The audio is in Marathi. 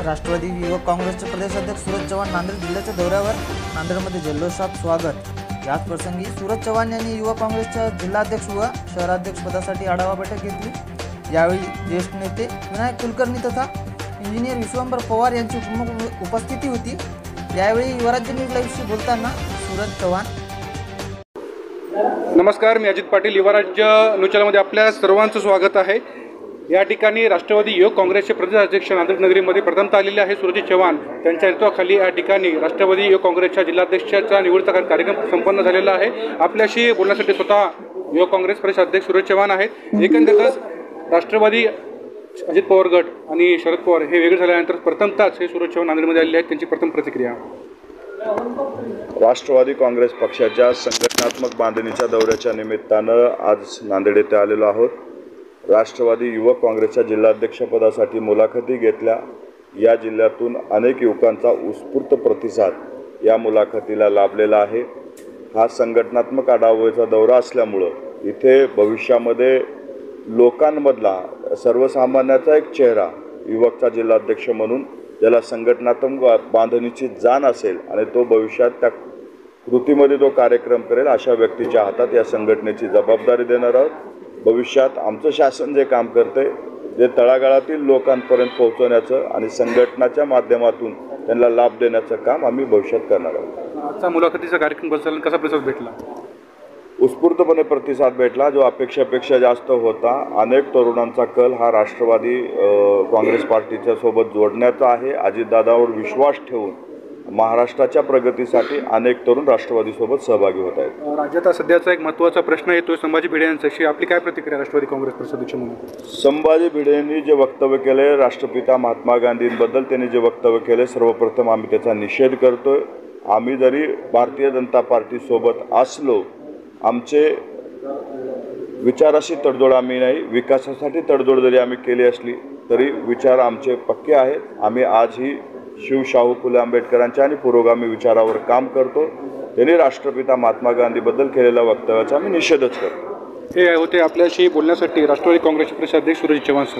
राष्ट्रवादी युवक काँग्रेसचे प्रदेशाध्यक्ष सूरज चव्हाण नांदेड जिल्ह्याच्या दौऱ्यावर. नांदेडमध्ये जल्लोषात स्वागत. याच प्रसंगी सूरज चव्हाण यांनी युवक काँग्रेसच्या जिल्हाध्यक्ष व शहराध्यक्ष पदासाठी आढावा बैठक घेतली. यावेळी ज्येष्ठ नेते विनायक कुलकर्णी तथा इंजिनियर विश्वंभर पवार यांची उपस्थिती होती. यावेळी युवराज्य न्यूज लाईव्हशी बोलताना सूरज चव्हाण. नमस्कार, मी अजित पाटील. युवराज्य न्यूज चॅनलमध्ये आपल्या सर्वांचं स्वागत आहे. या ठिकाणी राष्ट्रवादी युवक काँग्रेसचे प्रदेशाध्यक्ष नांदेड नगरीमध्ये प्रथमतः आलेले आहे सूरज चव्हाण. त्यांच्या नेतृत्वाखाली या ठिकाणी राष्ट्रवादी युवक काँग्रेसच्या जिल्हाध्यक्षाचा निवडचा कार्यक्रम संपन्न झालेला आहे. आपल्याशी बोलण्यासाठी स्वतः युवक काँग्रेस प्रदेशाध्यक्ष सूरज चव्हाण आहेत. एकंदरीतच राष्ट्रवादी अजित पवार गट आणि शरद पवार हे वेगळे झाल्यानंतर प्रथमतःच हे सूरज चव्हाण नांदेडमध्ये आलेले आहेत. त्यांची प्रथम प्रतिक्रिया. राष्ट्रवादी काँग्रेस पक्षाच्या संघटनात्मक बांधणीच्या दौऱ्याच्या निमित्तानं आज नांदेड येथे आलेलो आहोत. राष्ट्रवादी युवक काँग्रेसच्या जिल्हाध्यक्षपदासाठी मुलाखती घेतल्या. या जिल्ह्यातून अनेक युवकांचा उत्स्फूर्त प्रतिसाद या मुलाखतीला लाभलेला आहे. हा संघटनात्मक आढाव्याचा दौरा असल्यामुळं इथे भविष्यामध्ये लोकांमधला सर्वसामान्याचा एक चेहरा युवकचा जिल्हाध्यक्ष म्हणून ज्याला संघटनात्मक बांधणीची जाण असेल आणि तो भविष्यात त्या कृतीमध्ये तो कार्यक्रम करेल अशा व्यक्तीच्या हातात या संघटनेची जबाबदारी देणार आहोत. भविष्यात आमचं शासन जे काम करते जे तळागाळातील लोकांपर्यंत पोहोचवण्याचं आणि संघटनाच्या माध्यमातून त्यांना लाभ देण्याचं काम आम्ही भविष्यात करणार आहोत. आजचा मुलाखतीचा कार्यक्रम बसला कसा प्रतिसाद भेटला? उत्स्फूर्तपणे प्रतिसाद भेटला, जो अपेक्षेपेक्षा जास्त होता. अनेक तरुणांचा कल हा राष्ट्रवादी काँग्रेस पार्टीच्या सोबत जोडण्याचा आहे. अजितदादावर विश्वास ठेवून महाराष्ट्राच्या प्रगतीसाठी अनेक तरुण राष्ट्रवादीसोबत सहभागी होत आहेत. राज्यात सध्याचा एक महत्त्वाचा प्रश्न येतो संभाजी भिडे यांच्याशी. आपली काय प्रतिक्रिया राष्ट्रवादी काँग्रेस प्रदेशाध्यक्ष म्हणून? संभाजी भिडेंनी जे वक्तव्य केले राष्ट्रपिता महात्मा गांधींबद्दल, त्यांनी जे वक्तव्य केले सर्वप्रथम आम्ही त्याचा निषेध करतोय. आम्ही जरी भारतीय जनता पार्टीसोबत असलो, आमचे विचाराशी तडजोड आम्ही नाही, विकासासाठी तडजोड जरी आम्ही केली असली तरी विचार आमचे पक्के आहेत. आम्ही आजही शाहू फुले आंबेडकरांच्या आणि पुरोगामी विचारावर काम करतो. त्यांनी राष्ट्रपिता महात्मा गांधीबद्दल केलेल्या वक्तव्याचा आम्ही निषेधच करतो. हे होते आपल्याशी बोलण्यासाठी राष्ट्रवादी काँग्रेसचे प्रदेशाध्यक्ष सूरज चव्हाण सर.